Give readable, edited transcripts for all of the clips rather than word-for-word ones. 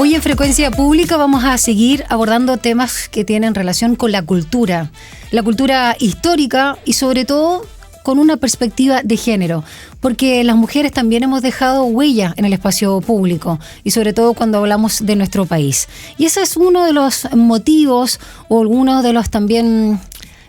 Hoy en Frecuencia Pública vamos a seguir abordando temas que tienen relación con la cultura histórica y sobre todo con una perspectiva de género, porque las mujeres también hemos dejado huella en el espacio público y sobre todo cuando hablamos de nuestro país. Y ese es uno de los motivos o algunos de los también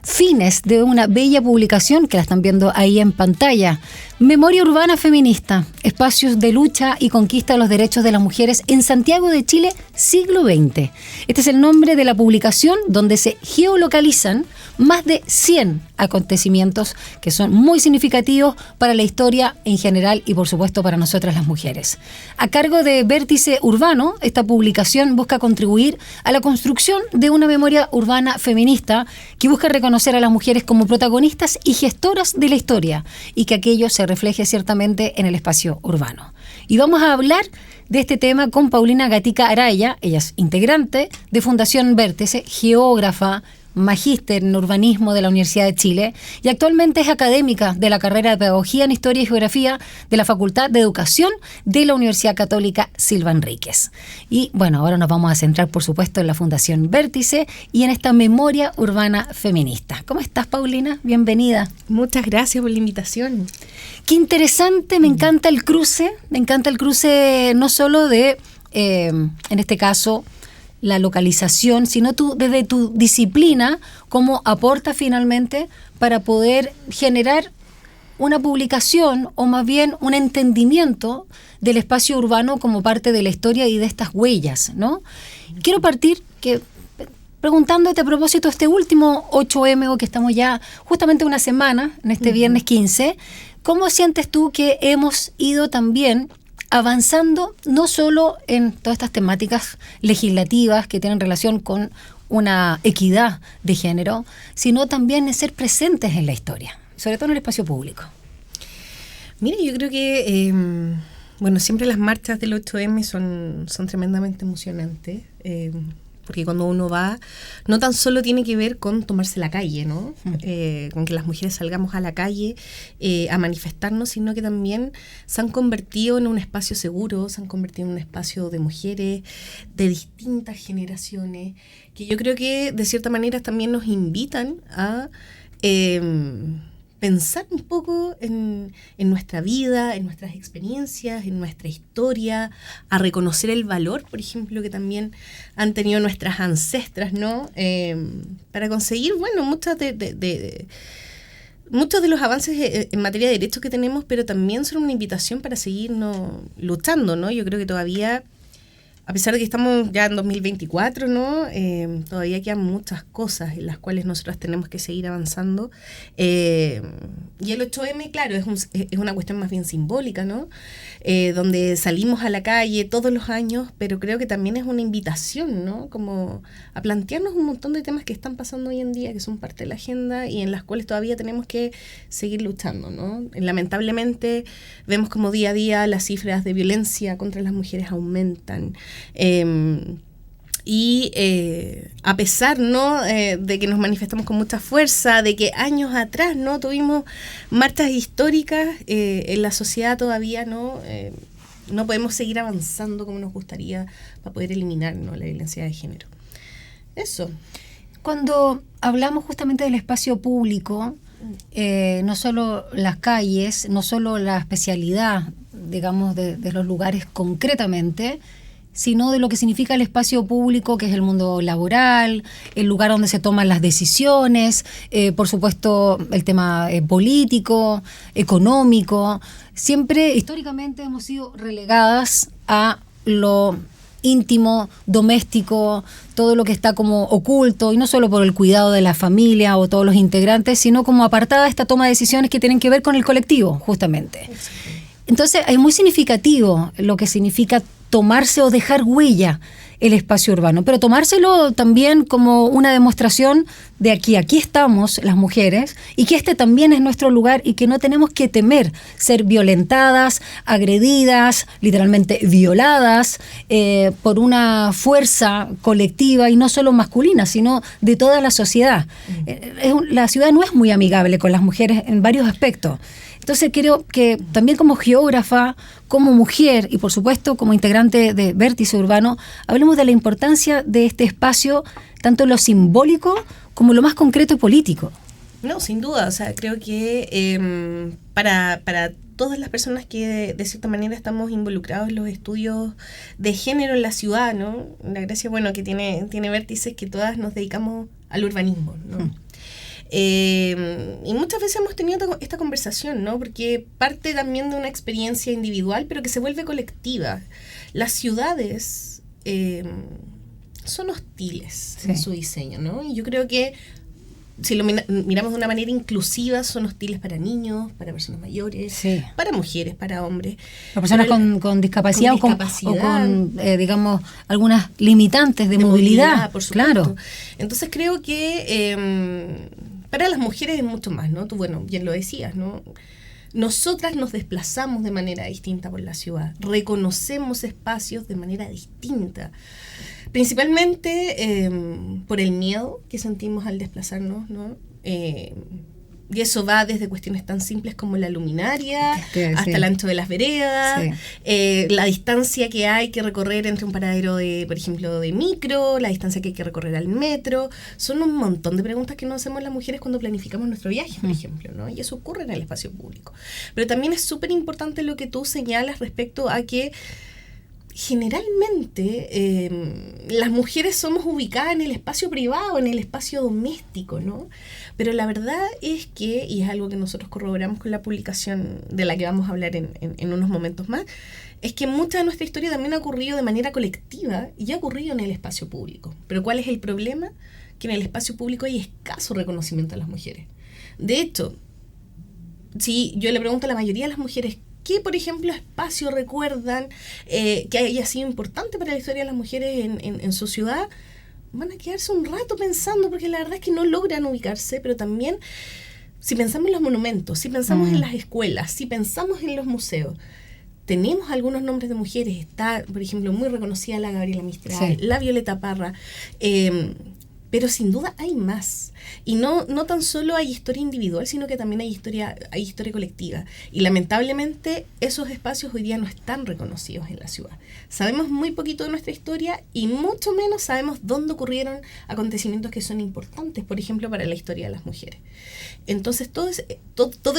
fines de una bella publicación que la están viendo ahí en pantalla. Memoria Urbana Feminista, espacios de lucha y conquista de los derechos de las mujeres en Santiago de Chile, siglo XX. Este es el nombre de la publicación donde se geolocalizan más de 100 acontecimientos que son muy significativos para la historia en general y por supuesto para nosotras las mujeres. A cargo de Vértice Urbano, esta publicación busca contribuir a la construcción de una memoria urbana feminista que busca reconocer a las mujeres como protagonistas y gestoras de la historia y que aquello se refleje ciertamente en el espacio urbano. Y vamos a hablar de este tema con Paulina Gatica Araya. Ella es integrante de Fundación Vértice, geógrafa, magíster en urbanismo de la Universidad de Chile y actualmente es académica de la carrera de Pedagogía en Historia y Geografía de la Facultad de Educación de la Universidad Católica Silva Enríquez. Y bueno, ahora nos vamos a centrar por supuesto en la Fundación Vértice y en esta memoria urbana feminista. ¿Cómo estás, Paulina? Bienvenida. Muchas gracias por la invitación. Qué interesante, me encanta el cruce no solo de, en este caso, la localización, sino tú desde tu disciplina, cómo aporta finalmente para poder generar una publicación o más bien un entendimiento del espacio urbano como parte de la historia y de estas huellas, ¿no? Quiero partir preguntándote a propósito de este último 8M, o que estamos ya justamente una semana, en este viernes 15, ¿cómo sientes tú que hemos ido también avanzando no solo en todas estas temáticas legislativas que tienen relación con una equidad de género, sino también en ser presentes en la historia, sobre todo en el espacio público? Mira, yo creo que, siempre las marchas del 8M son tremendamente emocionantes, porque cuando uno va, no tan solo tiene que ver con tomarse la calle, ¿no? Con que las mujeres salgamos a la calle a manifestarnos, sino que también se han convertido en un espacio seguro, se han convertido en un espacio de mujeres de distintas generaciones, que yo creo que de cierta manera también nos invitan a pensar un poco en nuestra vida, en nuestras experiencias, en nuestra historia, a reconocer el valor, por ejemplo, que también han tenido nuestras ancestras, ¿no? Para conseguir, muchos de los avances en materia de derechos que tenemos, pero también son una invitación para seguirnos luchando, ¿no? Yo creo que todavía, a pesar de que estamos ya en 2024, ¿no? Todavía quedan muchas cosas en las cuales nosotros tenemos que seguir avanzando. Y el 8M, claro, es una cuestión más bien simbólica, ¿no? Donde salimos a la calle todos los años, pero creo que también es una invitación, ¿no? Como a plantearnos un montón de temas que están pasando hoy en día, que son parte de la agenda y en las cuales todavía tenemos que seguir luchando, ¿no? Lamentablemente vemos como día a día las cifras de violencia contra las mujeres aumentan. A pesar, ¿no? De que nos manifestamos con mucha fuerza, de que años atrás, ¿no? Tuvimos marchas históricas, en la sociedad todavía no podemos seguir avanzando como nos gustaría para poder eliminar, ¿no? La violencia de género. Eso. Cuando hablamos justamente del espacio público, no solo las calles, no solo la especialidad, digamos, de los lugares concretamente, sino de lo que significa el espacio público, que es el mundo laboral, el lugar donde se toman las decisiones, por supuesto el tema político, económico. Siempre, históricamente, hemos sido relegadas a lo íntimo, doméstico, todo lo que está como oculto, y no solo por el cuidado de la familia o todos los integrantes, sino como apartada esta toma de decisiones que tienen que ver con el colectivo, justamente. Entonces, es muy significativo lo que significa tomarse o dejar huella el espacio urbano, pero tomárselo también como una demostración de que aquí estamos las mujeres y que este también es nuestro lugar y que no tenemos que temer ser violentadas, agredidas, literalmente violadas por una fuerza colectiva y no solo masculina, sino de toda la sociedad. La ciudad no es muy amigable con las mujeres en varios aspectos. Entonces creo que también como geógrafa, como mujer y por supuesto como integrante de Vértice Urbano, hablemos de la importancia de este espacio, tanto en lo simbólico como en lo más concreto y político. No, sin duda, o sea, creo que para todas las personas que de cierta manera estamos involucrados en los estudios de género en la ciudad, ¿no? La gracia, bueno, que tiene Vértice es que todas nos dedicamos al urbanismo, ¿no? Y muchas veces hemos tenido esta conversación, ¿no? Porque parte también de una experiencia individual, pero que se vuelve colectiva. Las ciudades son hostiles en su diseño, ¿no? Y yo creo que si lo miramos de una manera inclusiva, son hostiles para niños, para personas mayores, para mujeres, para hombres. Para personas con discapacidad, o con digamos, algunas limitantes de movilidad. Por supuesto. Claro. Entonces creo que para las mujeres es mucho más, ¿no? Tú, bueno, bien lo decías, ¿no? Nosotras nos desplazamos de manera distinta por la ciudad, reconocemos espacios de manera distinta. Principalmente por el miedo que sentimos al desplazarnos, ¿no? Y eso va desde cuestiones tan simples como la luminaria, hasta el ancho de las veredas, la distancia que hay que recorrer entre un paradero de, por ejemplo, de micro, la distancia que hay que recorrer al metro. Son un montón de preguntas que nos hacemos las mujeres cuando planificamos nuestro viaje, por ejemplo, ¿no? Y eso ocurre en el espacio público. Pero también es súper importante lo que tú señalas respecto a que generalmente las mujeres somos ubicadas en el espacio privado, en el espacio doméstico, ¿no? Pero la verdad es que, y es algo que nosotros corroboramos con la publicación de la que vamos a hablar en unos momentos más, es que mucha de nuestra historia también ha ocurrido de manera colectiva y ha ocurrido en el espacio público. Pero ¿cuál es el problema? Que en el espacio público hay escaso reconocimiento a las mujeres. De hecho, si yo le pregunto a la mayoría de las mujeres ¿qué, por ejemplo, espacio recuerdan que haya sido importante para la historia de las mujeres en su ciudad? Van a quedarse un rato pensando, porque la verdad es que no logran ubicarse, pero también si pensamos en los monumentos, si pensamos en las escuelas, si pensamos en los museos, tenemos algunos nombres de mujeres. Está, por ejemplo, muy reconocida la Gabriela Mistral, la Violeta Parra, pero sin duda hay más. Y no tan solo hay historia individual, sino que también hay historia colectiva. Y lamentablemente esos espacios hoy día no están reconocidos en la ciudad. Sabemos muy poquito de nuestra historia y mucho menos sabemos dónde ocurrieron acontecimientos que son importantes, por ejemplo, para la historia de las mujeres. Entonces todo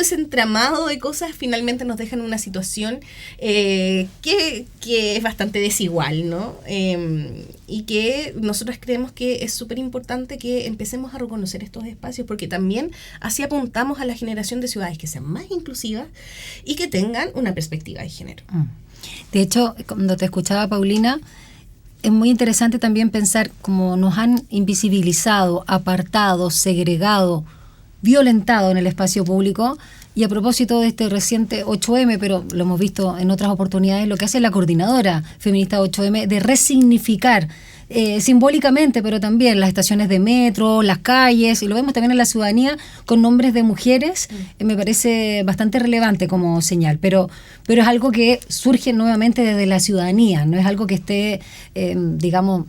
ese entramado de cosas finalmente nos deja en una situación que es bastante desigual, ¿no? Y que nosotros creemos que es súper importante que empecemos a reconocer estos espacios, porque también así apuntamos a la generación de ciudades que sean más inclusivas y que tengan una perspectiva de género. De hecho, cuando te escuchaba, Paulina, es muy interesante también pensar cómo nos han invisibilizado, apartado, segregado, violentado en el espacio público. Y a propósito de este reciente 8M, pero lo hemos visto en otras oportunidades, lo que hace la coordinadora feminista 8M de resignificar simbólicamente, pero también las estaciones de metro, las calles, y lo vemos también en la ciudadanía con nombres de mujeres, me parece bastante relevante como señal, pero es algo que surge nuevamente desde la ciudadanía, no es algo que esté, digamos,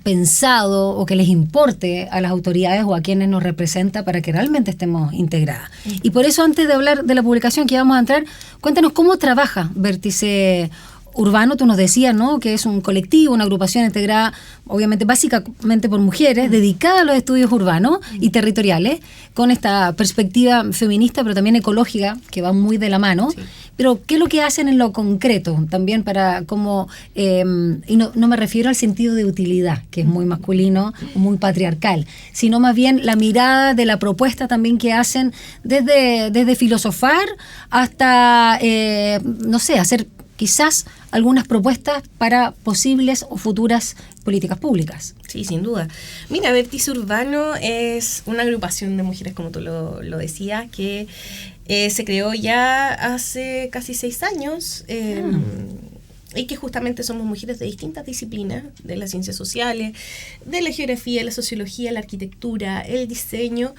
pensado o que les importe a las autoridades o a quienes nos representa para que realmente estemos integradas. Y por eso, antes de hablar de la publicación que vamos a entrar, cuéntanos cómo trabaja Vértice Urbano. Tú nos decías, ¿no?, que es un colectivo, una agrupación integrada, obviamente, básicamente por mujeres, dedicada a los estudios urbanos y territoriales, con esta perspectiva feminista, pero también ecológica, que va muy de la mano. Sí. Pero, ¿qué es lo que hacen en lo concreto? También para como, y no me refiero al sentido de utilidad, que es muy masculino, muy patriarcal, sino más bien la mirada de la propuesta también que hacen desde filosofar hasta, no sé, hacer quizás algunas propuestas para posibles o futuras políticas públicas. Sí, sin duda. Mira, Vértice Urbano es una agrupación de mujeres, como tú lo decías, que se creó ya hace casi 6 años, y que justamente somos mujeres de distintas disciplinas, de las ciencias sociales, de la geografía, la sociología, la arquitectura, el diseño,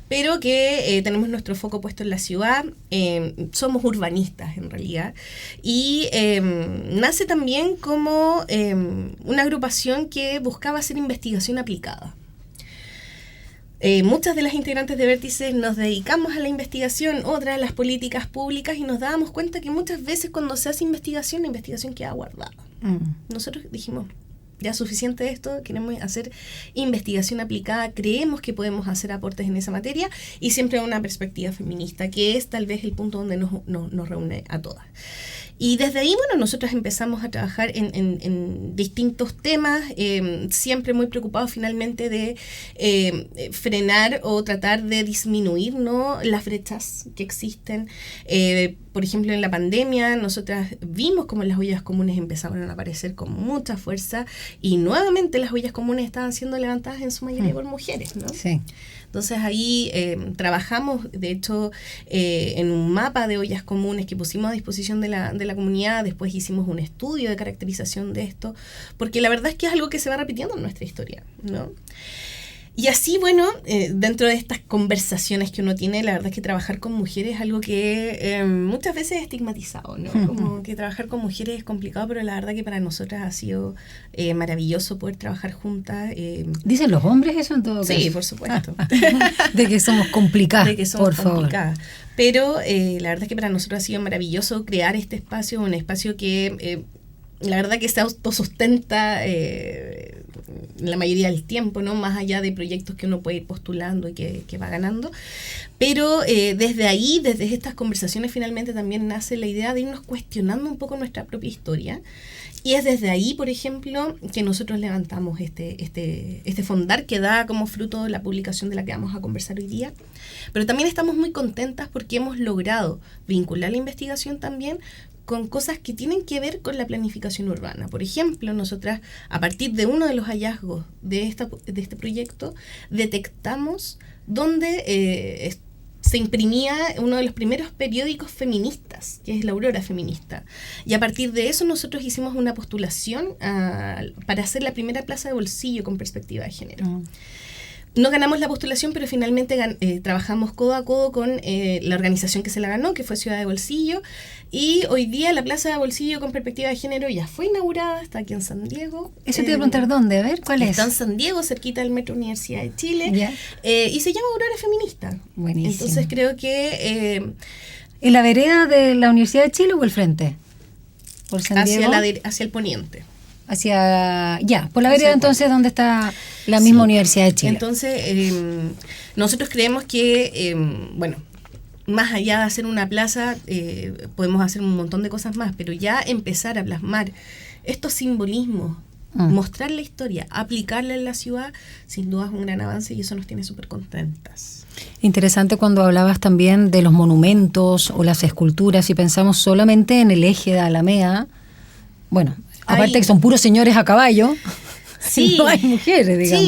pero que tenemos nuestro foco puesto en la ciudad. Somos urbanistas en realidad, y nace también como una agrupación que buscaba hacer investigación aplicada. muchas de las integrantes de Vértice nos dedicamos a la investigación, otras a las políticas públicas, y nos dábamos cuenta que muchas veces cuando se hace investigación, la investigación queda guardada. Nosotros dijimos, ya suficiente de esto, queremos hacer investigación aplicada, creemos que podemos hacer aportes en esa materia, y siempre una perspectiva feminista, que es tal vez el punto donde nos reúne a todas. Y desde ahí, bueno, nosotros empezamos a trabajar en distintos temas, siempre muy preocupados finalmente de frenar o tratar de disminuir, ¿no?, las brechas que existen. Por ejemplo, en la pandemia, nosotras vimos cómo las ollas comunes empezaron a aparecer con mucha fuerza, y nuevamente las ollas comunes estaban siendo levantadas en su mayoría por mujeres, ¿no? Sí. Entonces ahí trabajamos, de hecho, en un mapa de ollas comunes que pusimos a disposición de la comunidad. Después hicimos un estudio de caracterización de esto, porque la verdad es que es algo que se va repitiendo en nuestra historia, ¿no? Y así, bueno, dentro de estas conversaciones que uno tiene, la verdad es que trabajar con mujeres es algo que muchas veces es estigmatizado, ¿no? Como que trabajar con mujeres es complicado, pero la verdad que para nosotras ha sido maravilloso poder trabajar juntas. ¿Dicen los hombres eso en todo caso? Sí, por supuesto. De que somos complicadas, de que somos por complicadas. Favor. Pero la verdad es que para nosotros ha sido maravilloso crear este espacio, un espacio que la verdad que se autosustenta la mayoría del tiempo, ¿no? Más allá de proyectos que uno puede ir postulando y que va ganando. Pero desde ahí, desde estas conversaciones, finalmente también nace la idea de irnos cuestionando un poco nuestra propia historia. Y es desde ahí, por ejemplo, que nosotros levantamos este fondar que da como fruto la publicación de la que vamos a conversar hoy día. Pero también estamos muy contentas porque hemos logrado vincular la investigación también con cosas que tienen que ver con la planificación urbana. Por ejemplo, nosotras, a partir de uno de los hallazgos de este proyecto, detectamos donde se imprimía uno de los primeros periódicos feministas, que es La Aurora Feminista. Y a partir de eso nosotros hicimos una postulación para hacer la primera plaza de bolsillo con perspectiva de género. No ganamos la postulación, pero finalmente trabajamos codo a codo con la organización que se la ganó, que fue Ciudad de Bolsillo, y hoy día la Plaza de Bolsillo con perspectiva de género ya fue inaugurada, está aquí en San Diego. Eso te iba a preguntar dónde, a ver, ¿cuál es? Está en San Diego, cerquita del Metro Universidad de Chile, y se llama Aurora Feminista. Buenísimo. Entonces creo que... ¿En la vereda de la Universidad de Chile o el frente? ¿Por San Diego? Hacia el poniente. Por la vereda entonces donde está la misma Universidad de Chile. Entonces, nosotros creemos que, más allá de hacer una plaza, podemos hacer un montón de cosas más, pero ya empezar a plasmar estos simbolismos, mostrar la historia, aplicarla en la ciudad, sin duda es un gran avance y eso nos tiene súper contentas. Interesante cuando hablabas también de los monumentos o las esculturas, y pensamos solamente en el eje de Alameda, aparte que son puros señores a caballo, sí, no hay mujeres, digamos.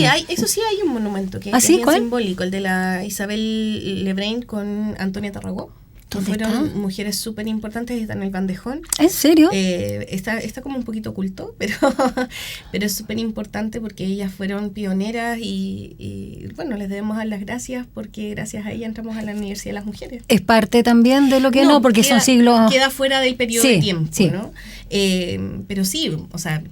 Sí, hay un monumento que es bien simbólico, el de la Isabel Lebrain con Antonia Tarragó. Fueron mujeres súper importantes y están en el bandejón. ¿En serio? Está como un poquito oculto, pero es súper importante porque ellas fueron pioneras y les debemos dar las gracias porque gracias a ellas entramos a la Universidad de las Mujeres. ¿Es parte también de lo que porque son siglos... Queda fuera del periodo de tiempo, ¿no? Pero sí, o sea...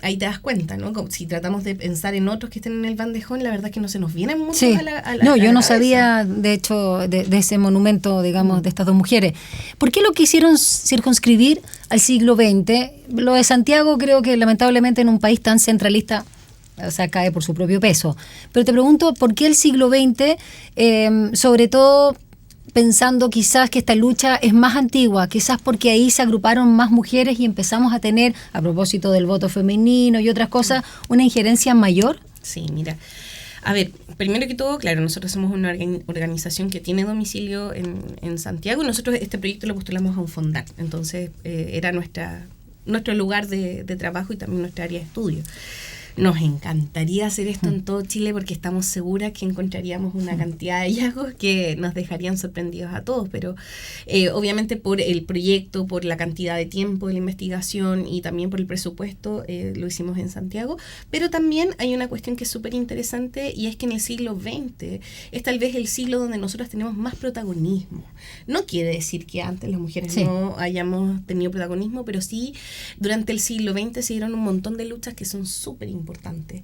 Ahí te das cuenta, ¿no? Como si tratamos de pensar en otros que estén en el bandejón, la verdad es que no se nos vienen muchos a la No, yo no cabeza. Sabía, de hecho, de ese monumento, digamos, de estas dos mujeres. ¿Por qué lo quisieron circunscribir al siglo XX? Lo de Santiago creo que lamentablemente en un país tan centralista, o sea, cae por su propio peso. Pero te pregunto, ¿por qué el siglo XX? Sobre todo... pensando quizás que esta lucha es más antigua, quizás porque ahí se agruparon más mujeres y empezamos a tener, a propósito del voto femenino y otras cosas, una injerencia mayor. Sí, mira, a ver, primero que todo, claro, nosotros somos una organización que tiene domicilio en Santiago y nosotros este proyecto lo postulamos a un fondar, entonces era nuestro lugar de trabajo y también nuestra área de estudio. Nos encantaría hacer esto en todo Chile porque estamos seguras que encontraríamos una cantidad de hallazgos que nos dejarían sorprendidos a todos, pero obviamente por el proyecto, por la cantidad de tiempo de la investigación y también por el presupuesto lo hicimos en Santiago, pero también hay una cuestión que es súper interesante y es que en el siglo XX es tal vez el siglo donde nosotros tenemos más protagonismo. No quiere decir que antes las mujeres no hayamos tenido protagonismo, pero sí durante el siglo XX se dieron un montón de luchas que son súper importantes. importante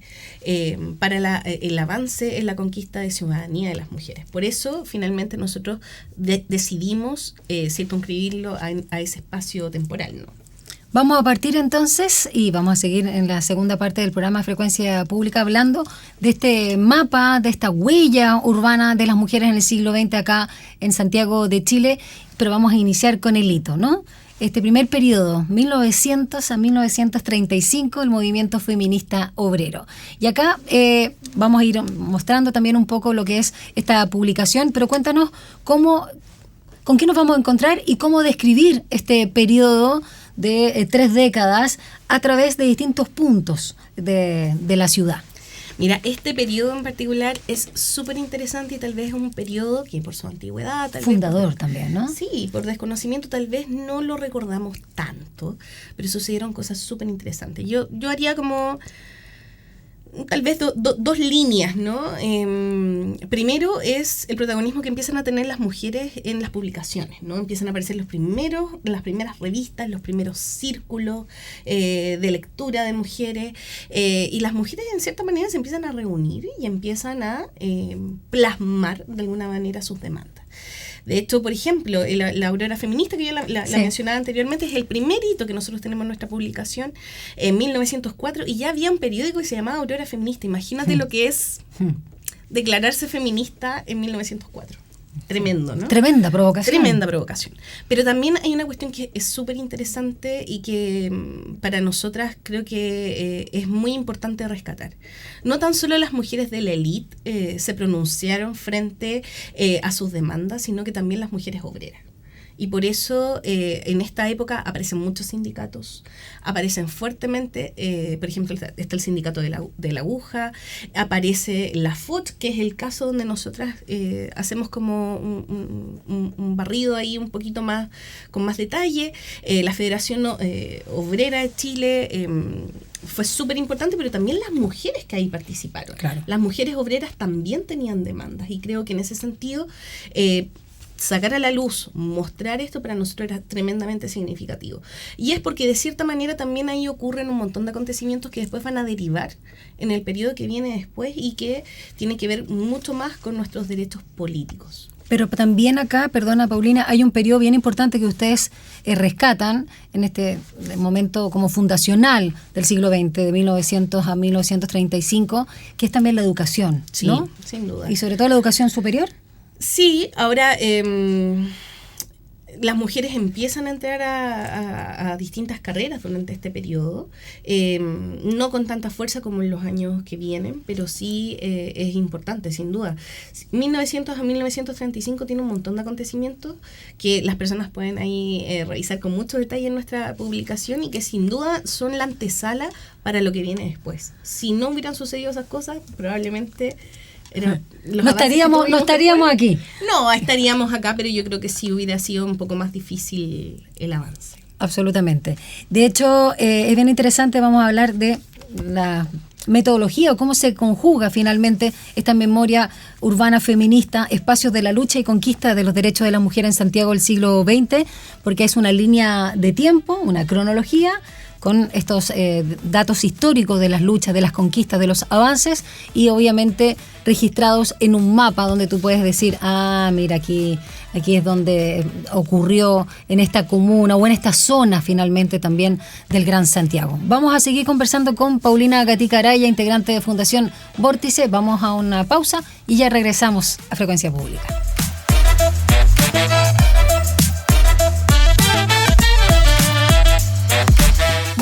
para el avance en la conquista de ciudadanía de las mujeres. Por eso, finalmente, nosotros decidimos circunscribirlo a ese espacio temporal, ¿no? Vamos a partir entonces y vamos a seguir en la segunda parte del programa Frecuencia Pública hablando de este mapa, de esta huella urbana de las mujeres en el siglo XX acá en Santiago de Chile, pero vamos a iniciar con el hito, ¿no? Este primer periodo, 1900 a 1935, el movimiento feminista obrero. Y acá vamos a ir mostrando también un poco lo que es esta publicación, pero cuéntanos con qué nos vamos a encontrar y cómo describir este periodo de 3 décadas a través de distintos puntos de la ciudad. Mira, este periodo en particular es súper interesante y tal vez es un periodo que por su antigüedad... Fundador también, ¿no? Sí, por desconocimiento tal vez no lo recordamos tanto, pero sucedieron cosas súper interesantes. Yo haría como... tal vez dos líneas, ¿no? Primero es el protagonismo que empiezan a tener las mujeres en las publicaciones, ¿no? Empiezan a aparecer las primeras revistas, los primeros círculos de lectura de mujeres, y las mujeres en cierta manera se empiezan a reunir y empiezan a plasmar de alguna manera sus demandas. De hecho, por ejemplo, la aurora feminista que yo la mencionaba anteriormente es el primer hito que nosotros tenemos en nuestra publicación en 1904 y ya había un periódico que se llamaba Aurora Feminista. Imagínate lo que es declararse feminista en 1904. Tremendo, ¿no? Tremenda provocación. Tremenda provocación. Pero también hay una cuestión que es súper interesante y que para nosotras creo que es muy importante rescatar. No tan solo las mujeres de la élite se pronunciaron frente a sus demandas, sino que también las mujeres obreras. Y por eso en esta época aparecen muchos sindicatos, aparecen fuertemente, por ejemplo, está el sindicato de la aguja, aparece la FOT, que es el caso donde nosotras hacemos como un barrido ahí un poquito más, con más detalle. La Federación Obrera de Chile fue súper importante, pero también las mujeres que ahí participaron. Claro. Las mujeres obreras también tenían demandas y creo que en ese sentido... sacar a la luz, mostrar esto para nosotros era tremendamente significativo. Y es porque de cierta manera también ahí ocurren un montón de acontecimientos que después van a derivar en el periodo que viene después y que tiene que ver mucho más con nuestros derechos políticos. Pero también acá, perdona Paulina, hay un periodo bien importante que ustedes rescatan en este momento como fundacional del siglo XX, de 1900 a 1935, que es también la educación, sí, ¿no? Sin duda. Y sobre todo la educación superior. Sí, ahora las mujeres empiezan a entrar a distintas carreras durante este periodo, no con tanta fuerza como en los años que vienen, pero sí es importante, sin duda. 1900 a 1935 tiene un montón de acontecimientos que las personas pueden ahí revisar con mucho detalle en nuestra publicación y que sin duda son la antesala para lo que viene después. Si no hubieran sucedido esas cosas, probablemente... No estaríamos aquí. No, estaríamos acá, pero yo creo que sí hubiera sido un poco más difícil el avance. Absolutamente. De hecho, es bien interesante, vamos a hablar de la metodología o cómo se conjuga finalmente esta memoria urbana feminista, espacios de la lucha y conquista de los derechos de la mujer en Santiago del siglo XX, porque es una línea de tiempo, una cronología, con estos datos históricos de las luchas, de las conquistas, de los avances y obviamente registrados en un mapa donde tú puedes decir, mira, aquí es donde ocurrió en esta comuna o en esta zona finalmente también del Gran Santiago. Vamos a seguir conversando con Paulina Gatica Araya, integrante de Fundación Vórtice. Vamos a una pausa y ya regresamos a Frecuencia Pública.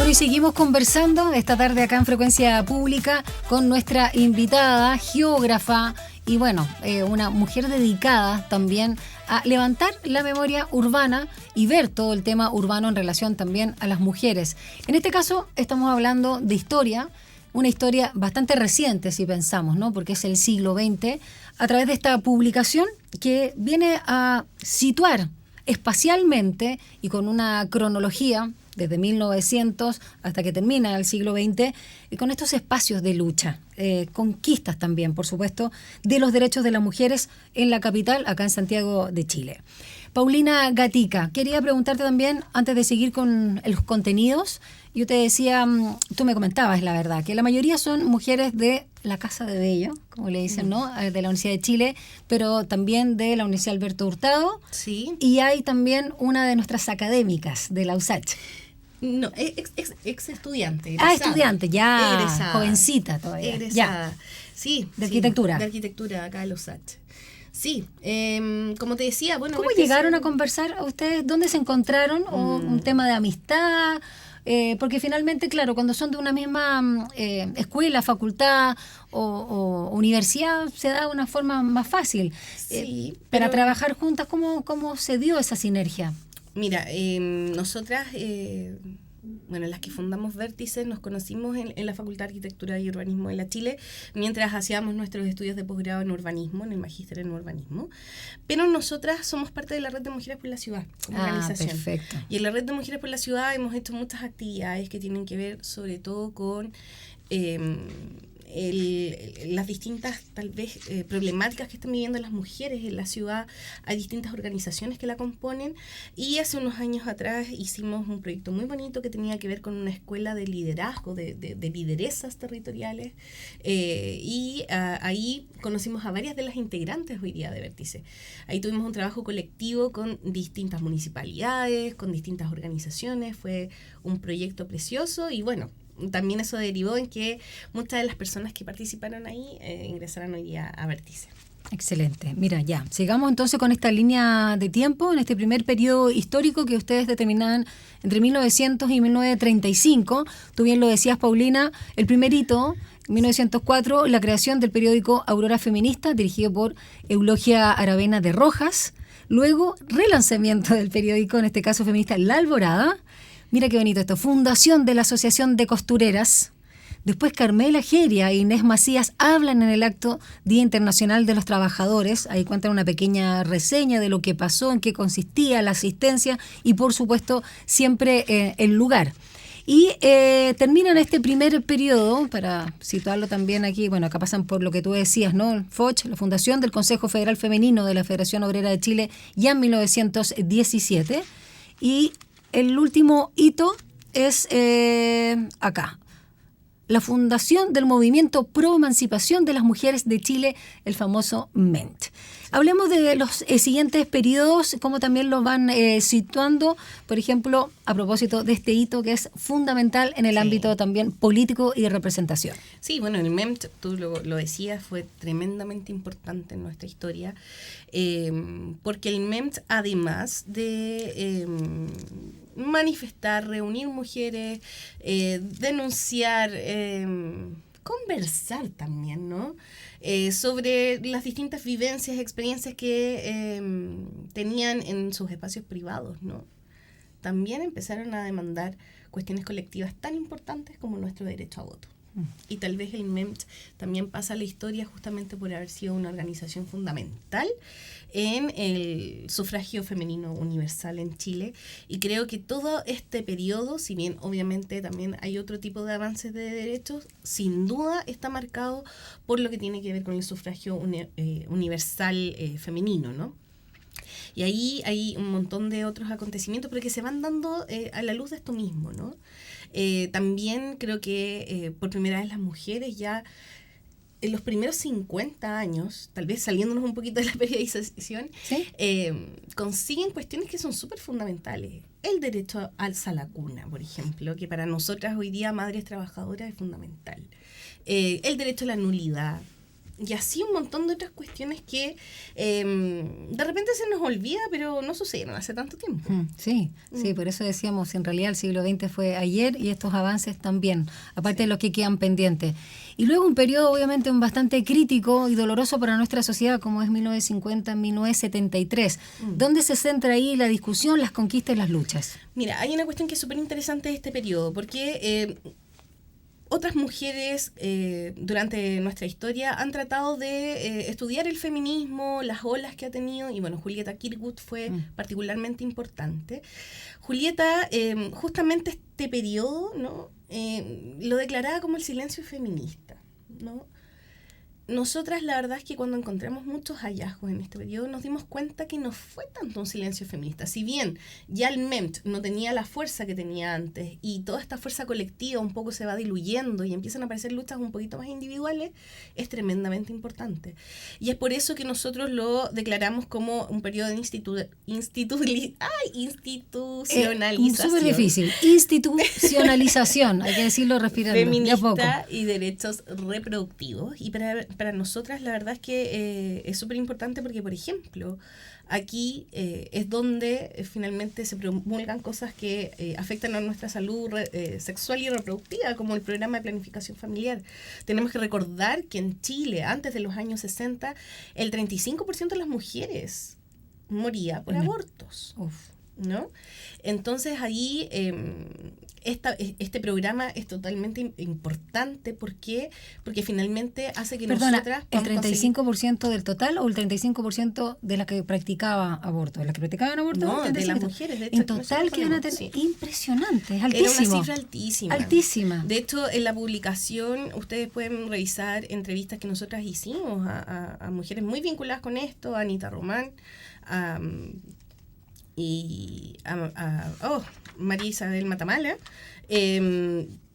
Y seguimos conversando esta tarde acá en Frecuencia Pública con nuestra invitada, geógrafa y una mujer dedicada también a levantar la memoria urbana y ver todo el tema urbano en relación también a las mujeres. En este caso estamos hablando de historia, una historia bastante reciente si pensamos, ¿no? Porque es el siglo XX, a través de esta publicación que viene a situar espacialmente y con una cronología desde 1900 hasta que termina el siglo XX, y con estos espacios de lucha, conquistas también, por supuesto, de los derechos de las mujeres en la capital, acá en Santiago de Chile. Paulina Gatica, quería preguntarte también, antes de seguir con los contenidos, yo te decía, tú me comentabas, la verdad, que la mayoría son mujeres de la Casa de Bello, como le dicen, ¿no? De la Universidad de Chile, pero también de la Universidad Alberto Hurtado. Sí. Y hay también una de nuestras académicas de la USACH. No, ex estudiante. Egresada. Estudiante, ya, egresada, jovencita todavía. Egresada. Ya. Sí. De arquitectura. De arquitectura, acá en los USACH. Sí, como te decía, bueno... ¿Cómo llegaron a conversar a ustedes? ¿Dónde se encontraron? ¿O un tema de amistad? Porque finalmente, claro, cuando son de una misma escuela, facultad o universidad, se da de una forma más fácil. Sí, para trabajar juntas, ¿cómo se dio esa sinergia? Mira, nosotras, bueno, las que fundamos Vértice, nos conocimos en la Facultad de Arquitectura y Urbanismo de la Chile, mientras hacíamos nuestros estudios de posgrado en urbanismo, en el magíster en urbanismo. Pero nosotras somos parte de la Red de Mujeres por la Ciudad, como organización. Perfecto. Y en la Red de Mujeres por la Ciudad hemos hecho muchas actividades que tienen que ver sobre todo con... las distintas tal vez problemáticas que están viviendo las mujeres en la ciudad. Hay distintas organizaciones que la componen, y hace unos años atrás hicimos un proyecto muy bonito que tenía que ver con una escuela de liderazgo, de lideresas territoriales, y ahí conocimos a varias de las integrantes hoy día de Vértice. Ahí tuvimos un trabajo colectivo con distintas municipalidades, con distintas organizaciones. Fue un proyecto precioso, y bueno, también eso derivó en que muchas de las personas que participaron ahí ingresaron hoy día a Vértice. Excelente. Mira, ya, sigamos entonces con esta línea de tiempo, en este primer periodo histórico que ustedes determinaban entre 1900 y 1935. Tú bien lo decías, Paulina, el primer hito, 1904, la creación del periódico Aurora Feminista, dirigido por Eulogia Aravena de Rojas. Luego, relanzamiento del periódico, en este caso feminista, La Alborada. Mira qué bonito esto. Fundación de la Asociación de Costureras. Después Carmela Geria e Inés Macías hablan en el acto Día Internacional de los Trabajadores. Ahí cuentan una pequeña reseña de lo que pasó, en qué consistía la asistencia y, por supuesto, siempre el lugar. Y terminan este primer periodo, para situarlo también aquí, bueno, acá pasan por lo que tú decías, ¿no? El FOCH, la fundación del Consejo Federal Femenino de la Federación Obrera de Chile, ya en 1917. Y el último hito es acá, la fundación del Movimiento Pro Emancipación de las Mujeres de Chile, el famoso MENT. Hablemos de los siguientes periodos, cómo también los van situando, por ejemplo, a propósito de este hito que es fundamental en el ámbito también político y de representación. Sí, bueno, el MEMT, tú lo decías, fue tremendamente importante en nuestra historia, porque el MEMT, además de manifestar, reunir mujeres, denunciar, conversar también, ¿no? Sobre las distintas vivencias, experiencias que tenían en sus espacios privados, ¿no? También empezaron a demandar cuestiones colectivas tan importantes como nuestro derecho a voto. Y tal vez el MEMT también pasa a la historia justamente por haber sido una organización fundamental en el sufragio femenino universal en Chile. Y creo que todo este periodo, si bien obviamente también hay otro tipo de avances de derechos, sin duda está marcado por lo que tiene que ver con el sufragio universal femenino, ¿no? Y ahí hay un montón de otros acontecimientos, pero que se van dando a la luz de esto mismo, ¿no? También creo que por primera vez las mujeres ya en los primeros 50 años, tal vez saliéndonos un poquito de la periodización, ¿sí? Consiguen cuestiones que son súper fundamentales. El derecho a alza a la cuna, por ejemplo, que para nosotras hoy día, madres trabajadoras, es fundamental. El derecho a la nulidad. Y así un montón de otras cuestiones que de repente se nos olvida, pero no sucedieron hace tanto tiempo. Sí, por eso decíamos, en realidad el siglo XX fue ayer y estos avances también, aparte de los que quedan pendientes. Y luego un periodo obviamente bastante crítico y doloroso para nuestra sociedad, como es 1950-1973. ¿Dónde se centra ahí la discusión, las conquistas y las luchas? Mira, hay una cuestión que es súper interesante de este periodo, porque otras mujeres durante nuestra historia han tratado de estudiar el feminismo, las olas que ha tenido, y bueno, Julieta Kirkwood fue particularmente importante. Julieta, justamente este periodo, ¿no? Lo declaraba como el silencio feminista, ¿no? nosotras la verdad es que cuando encontramos muchos hallazgos en este periodo nos dimos cuenta que no fue tanto un silencio feminista. Si bien ya el MEMT no tenía la fuerza que tenía antes y toda esta fuerza colectiva un poco se va diluyendo y empiezan a aparecer luchas un poquito más individuales, es tremendamente importante. Y es por eso que nosotros lo declaramos como un periodo de institucionalización. Súper difícil. Institucionalización, hay que decirlo respirando. Feminista y derechos reproductivos. Y para nosotras la verdad es que es súper importante porque, por ejemplo, aquí es donde finalmente se promulgan cosas que afectan a nuestra salud sexual y reproductiva, como el programa de planificación familiar. Tenemos que recordar que en Chile, antes de los años 60, el 35% de las mujeres moría por abortos. ¿No? Entonces ahí este programa es totalmente importante. ¿Por qué? Porque finalmente hace que nosotras... ¿El 35% del total o el 35% de las que practicaba aborto? ¿De las que practicaban aborto? No, de las mujeres. De hecho, en total que van a tener... Sí. Impresionante, es altísimo. Era una cifra altísima. Altísima. De hecho, en la publicación ustedes pueden revisar entrevistas que nosotras hicimos a mujeres muy vinculadas con esto, a Anita Román, y María Isabel Matamala,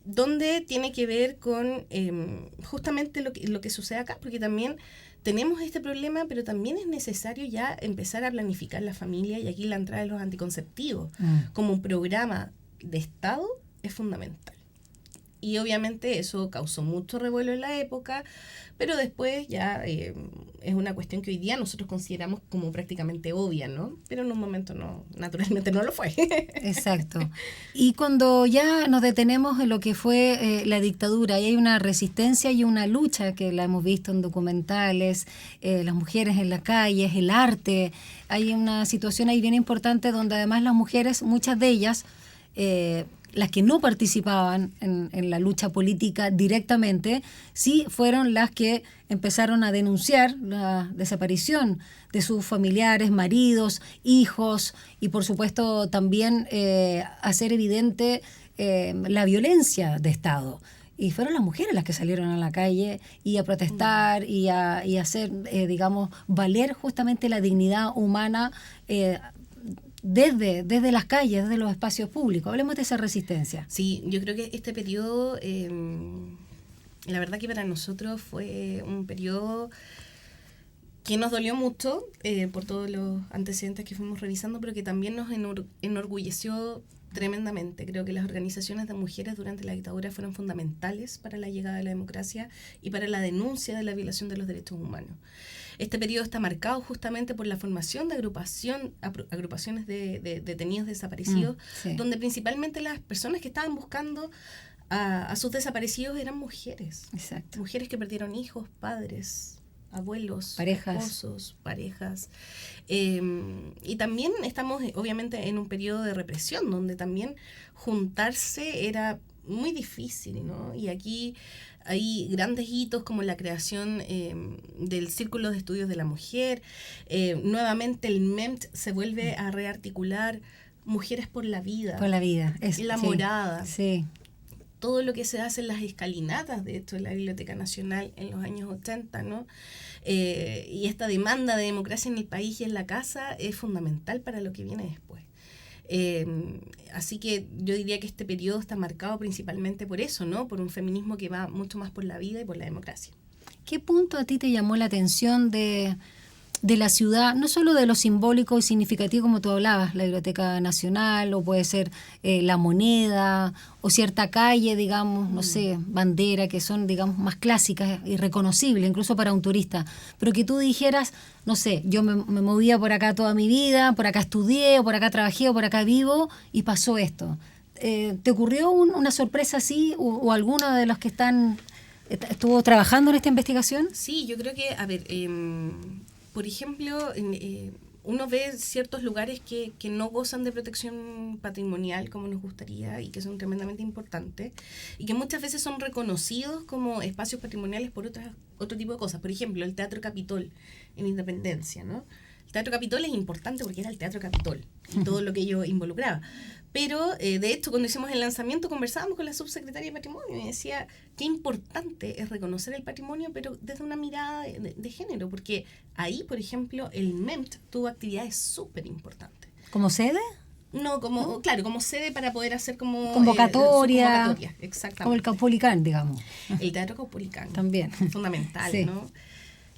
donde tiene que ver con justamente lo que sucede acá, porque también tenemos este problema, pero también es necesario ya empezar a planificar la familia, y aquí la entrada de los anticonceptivos como un programa de Estado es fundamental. Y obviamente eso causó mucho revuelo en la época, pero después ya es una cuestión que hoy día nosotros consideramos como prácticamente obvia, ¿no? Pero en un momento no, naturalmente no lo fue. Exacto. Y cuando ya nos detenemos en lo que fue la dictadura, y hay una resistencia y una lucha que la hemos visto en documentales, las mujeres en las calles, el arte, hay una situación ahí bien importante donde además las mujeres, muchas de ellas, las que no participaban en la lucha política directamente, sí fueron las que empezaron a denunciar la desaparición de sus familiares, maridos, hijos, y por supuesto también hacer evidente la violencia de Estado. Y fueron las mujeres las que salieron a la calle y a protestar y a hacer, digamos, valer justamente la dignidad humana desde las calles, desde los espacios públicos. Hablemos de esa resistencia. Sí, yo creo que este periodo, la verdad que para nosotros fue un periodo que nos dolió mucho por todos los antecedentes que fuimos revisando, pero que también nos enorgulleció tremendamente. Creo que las organizaciones de mujeres durante la dictadura fueron fundamentales para la llegada de la democracia y para la denuncia de la violación de los derechos humanos. Este periodo está marcado justamente por la formación de agrupaciones de detenidos desaparecidos, sí, donde principalmente las personas que estaban buscando a sus desaparecidos eran mujeres. Exacto. Mujeres que perdieron hijos, padres, abuelos, parejas, esposos, parejas. Y también estamos obviamente en un periodo de represión, donde también juntarse era muy difícil, ¿no? Y aquí hay grandes hitos como la creación del Círculo de Estudios de la Mujer. Nuevamente el MEMT se vuelve a rearticular Mujeres por la Vida. Por la vida. La Morada. Sí. Todo lo que se hace en las escalinatas, de hecho, en la Biblioteca Nacional en los años 80, ¿no? Y esta demanda de democracia en el país y en la casa es fundamental para lo que viene después. Así que yo diría que este periodo está marcado principalmente por eso, ¿no? Por un feminismo que va mucho más por la vida y por la democracia. ¿Qué punto a ti te llamó la atención de la ciudad, no solo de lo simbólico y significativo como tú hablabas, la Biblioteca Nacional, o puede ser la Moneda, o cierta calle, digamos, no sé, Bandera, que son, digamos, más clásicas y reconocibles, incluso para un turista, pero que tú dijeras, no sé, yo me movía por acá toda mi vida, por acá estudié, o por acá trabajé, o por acá vivo, y pasó esto. ¿Te ocurrió una sorpresa así, o alguno de los que estuvo trabajando en esta investigación? Sí, yo creo que, a ver, por ejemplo, uno ve ciertos lugares que no gozan de protección patrimonial como nos gustaría y que son tremendamente importantes y que muchas veces son reconocidos como espacios patrimoniales por otro tipo de cosas. Por ejemplo, el Teatro Capitol en Independencia, ¿no? El Teatro Capitol es importante porque era el Teatro Capitol y todo lo que ello involucraba. Pero, de hecho, cuando hicimos el lanzamiento conversábamos con la subsecretaria de Patrimonio y decía qué importante es reconocer el patrimonio, pero desde una mirada de género, porque ahí, por ejemplo, el MEMT tuvo actividades súper importantes. ¿Como sede? No, claro, como sede para poder hacer como... Convocatoria, exactamente. como el Caupolicán, digamos. El Teatro Caupolicán. También. Fundamental, sí. ¿no?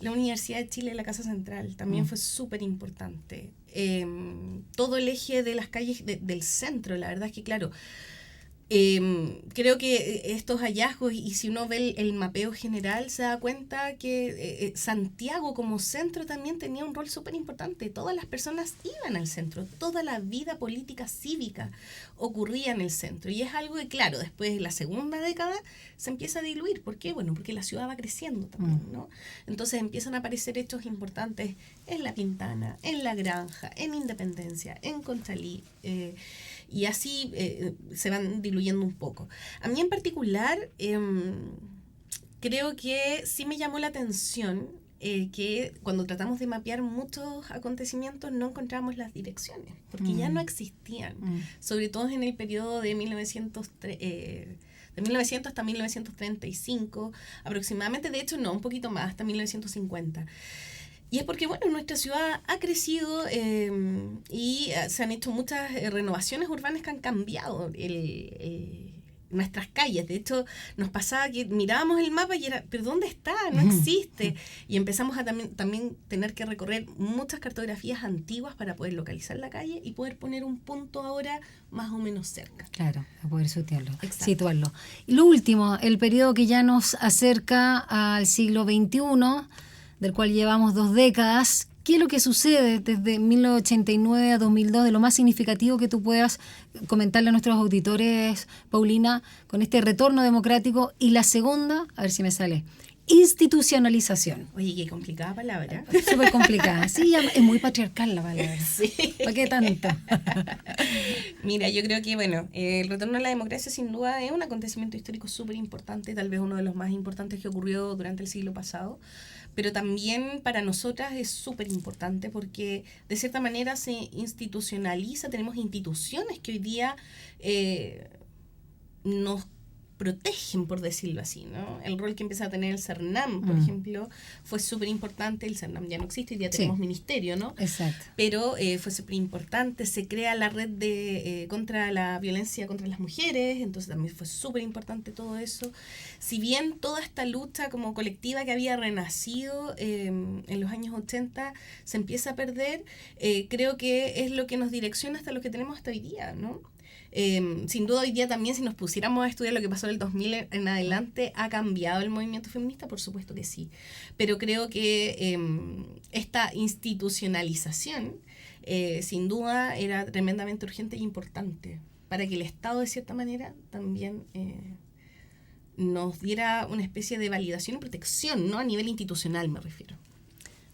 La Universidad de Chile, la Casa Central, también fue súper importante. Todo el eje de las calles del centro, la verdad es que, claro, creo que estos hallazgos, y si uno ve el mapeo general, se da cuenta que Santiago como centro también tenía un rol súper importante. Todas las personas iban al centro, toda la vida política cívica ocurría en el centro. Y es algo que, claro, después de la segunda década se empieza a diluir. ¿Por qué? Bueno, porque la ciudad va creciendo también, ¿no? Entonces empiezan a aparecer hechos importantes en La Pintana, en La Granja, en Independencia, en Conchalí, y así se van diluyendo un poco. A mí en particular, creo que sí me llamó la atención que cuando tratamos de mapear muchos acontecimientos no encontramos las direcciones, porque ya no existían, sobre todo en el periodo de 1900 hasta 1935 aproximadamente, de hecho no, un poquito más, hasta 1950. Y es porque, bueno, nuestra ciudad ha crecido y se han hecho muchas renovaciones urbanas que han cambiado nuestras calles. De hecho, nos pasaba que mirábamos el mapa y era, ¿pero dónde está? No existe. Y empezamos a también tener que recorrer muchas cartografías antiguas para poder localizar la calle y poder poner un punto ahora más o menos cerca. Claro, para poder situarlo. Y lo último, el periodo que ya nos acerca al siglo XXI, del cual llevamos 2 décadas. ¿Qué es lo que sucede desde 1989 a 2002, de lo más significativo que tú puedas comentarle a nuestros auditores, Paulina, con este retorno democrático? Y la segunda, a ver si me sale, institucionalización. Oye, qué complicada palabra. Súper complicada. Sí, es muy patriarcal la palabra. Sí. ¿Para qué tanto? Mira, yo creo que, bueno, el retorno a la democracia sin duda es un acontecimiento histórico súper importante, tal vez uno de los más importantes que ocurrió durante el siglo pasado, pero también para nosotras es súper importante porque de cierta manera se institucionaliza, tenemos instituciones que hoy día nos protegen, por decirlo así, ¿no? El rol que empieza a tener el CERNAM, por ejemplo, fue súper importante. El CERNAM ya no existe, hoy día tenemos ministerio, ¿no? Exacto. Pero fue súper importante. Se crea la red contra la violencia contra las mujeres, entonces también fue súper importante todo eso. Si bien toda esta lucha como colectiva que había renacido en los años 80 se empieza a perder, creo que es lo que nos direcciona hasta lo que tenemos hasta hoy día, ¿no? Sin duda hoy día también, si nos pusiéramos a estudiar lo que pasó en el 2000 en adelante, ¿ha cambiado el movimiento feminista? Por supuesto que sí, pero creo que esta institucionalización sin duda era tremendamente urgente e importante para que el Estado de cierta manera también nos diera una especie de validación y protección, ¿no? A nivel institucional me refiero.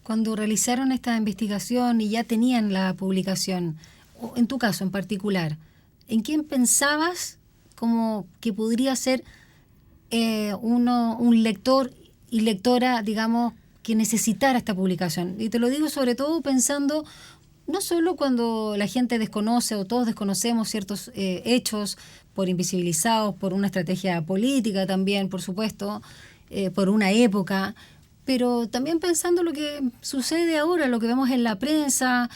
Cuando realizaron esta investigación y ya tenían la publicación, en tu caso en particular, ¿en quién pensabas como que podría ser un lector y lectora, digamos, que necesitara esta publicación? Y te lo digo sobre todo pensando, no solo cuando la gente desconoce o todos desconocemos ciertos hechos por invisibilizados, por una estrategia política también, por supuesto, por una época, pero también pensando lo que sucede ahora, lo que vemos en la prensa,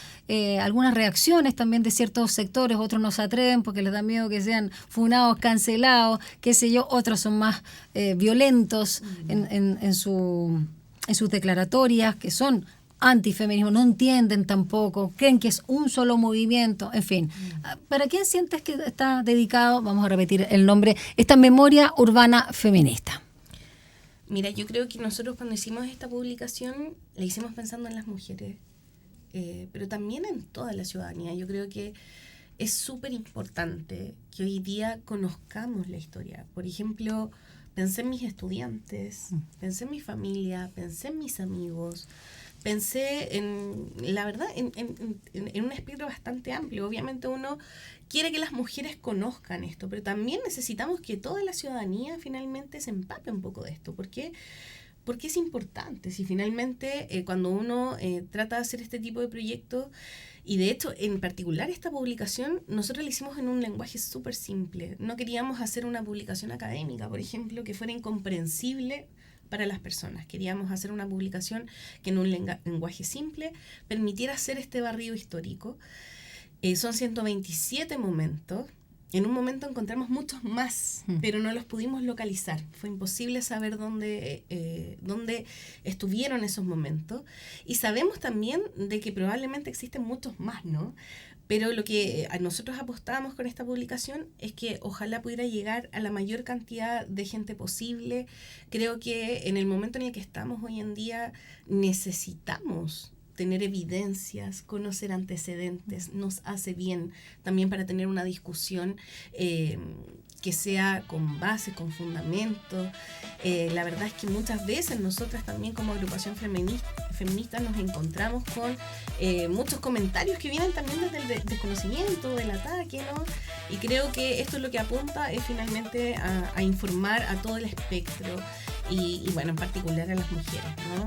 algunas reacciones también de ciertos sectores, otros no se atreven porque les da miedo que sean funados, cancelados, qué sé yo, otros son más violentos en sus declaratorias, que son antifeminismo, no entienden tampoco, creen que es un solo movimiento, en fin. ¿Para quién sientes que está dedicado, vamos a repetir el nombre, esta memoria urbana feminista? Mira, yo creo que nosotros cuando hicimos esta publicación la hicimos pensando en las mujeres, pero también en toda la ciudadanía. Yo creo que es súper importante que hoy día conozcamos la historia. Por ejemplo, pensé en mis estudiantes, pensé en mi familia, pensé en mis amigos, pensé la verdad, en un espectro bastante amplio. Obviamente uno quiere que las mujeres conozcan esto, pero también necesitamos que toda la ciudadanía finalmente se empape un poco de esto. ¿Por qué? porque es importante. Si finalmente cuando uno trata de hacer este tipo de proyectos, y de hecho en particular esta publicación nosotros la hicimos en un lenguaje súper simple. No queríamos hacer una publicación académica, por ejemplo, que fuera incomprensible para las personas. Queríamos hacer una publicación que en un lenguaje simple permitiera hacer este barrido histórico. Son 127 momentos. En un momento encontramos muchos más, pero no los pudimos localizar. Fue imposible saber dónde estuvieron esos momentos. Y sabemos también de que probablemente existen muchos más, ¿no? Pero lo que a nosotros apostamos con esta publicación es que ojalá pudiera llegar a la mayor cantidad de gente posible. Creo que en el momento en el que estamos hoy en día necesitamos tener evidencias, conocer antecedentes, nos hace bien también para tener una discusión que sea con base, con fundamento. La verdad es que muchas veces nosotras también como agrupación feminista nos encontramos con muchos comentarios que vienen también desde el desconocimiento, del ataque, ¿no? Y creo que esto es lo que apunta es finalmente a informar a todo el espectro y bueno, en particular a las mujeres, ¿no?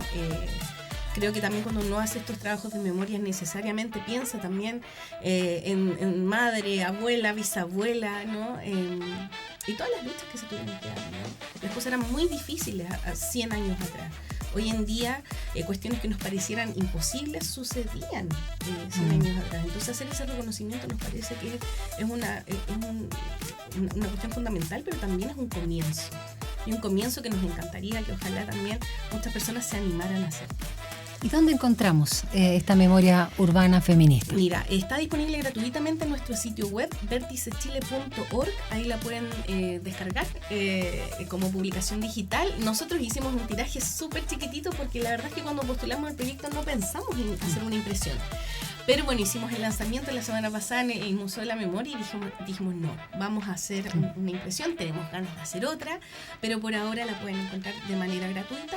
Creo que también cuando uno hace estos trabajos de memoria necesariamente piensa también en madre, abuela, bisabuela, ¿no? Y todas las luchas que se tuvieron que dar, ¿no? Las cosas eran muy difíciles a 100 años atrás. Hoy en día, cuestiones que nos parecieran imposibles sucedían 100 años atrás. Entonces, hacer ese reconocimiento nos parece que es una cuestión fundamental, pero también es un comienzo. Y un comienzo que nos encantaría que ojalá también muchas personas se animaran a hacer. ¿Y dónde encontramos esta memoria urbana feminista? Mira, está disponible gratuitamente en nuestro sitio web, verticechile.org. Ahí la pueden descargar como publicación digital. Nosotros hicimos un tiraje súper chiquitito porque la verdad es que cuando postulamos el proyecto no pensamos en hacer una impresión. Pero bueno, hicimos el lanzamiento la semana pasada en el Museo de la Memoria y dijimos no, vamos a hacer una impresión, tenemos ganas de hacer otra, pero por ahora la pueden encontrar de manera gratuita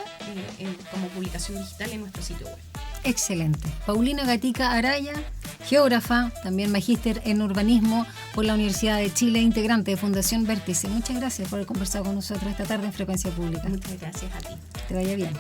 como publicación digital en nuestro sitio web. Excelente. Paulina Gatica Araya, geógrafa, también magíster en urbanismo por la Universidad de Chile, integrante de Fundación Vértice. Muchas gracias por haber conversado con nosotros esta tarde en Frecuencia Pública. Muchas gracias a ti. Que te vaya bien.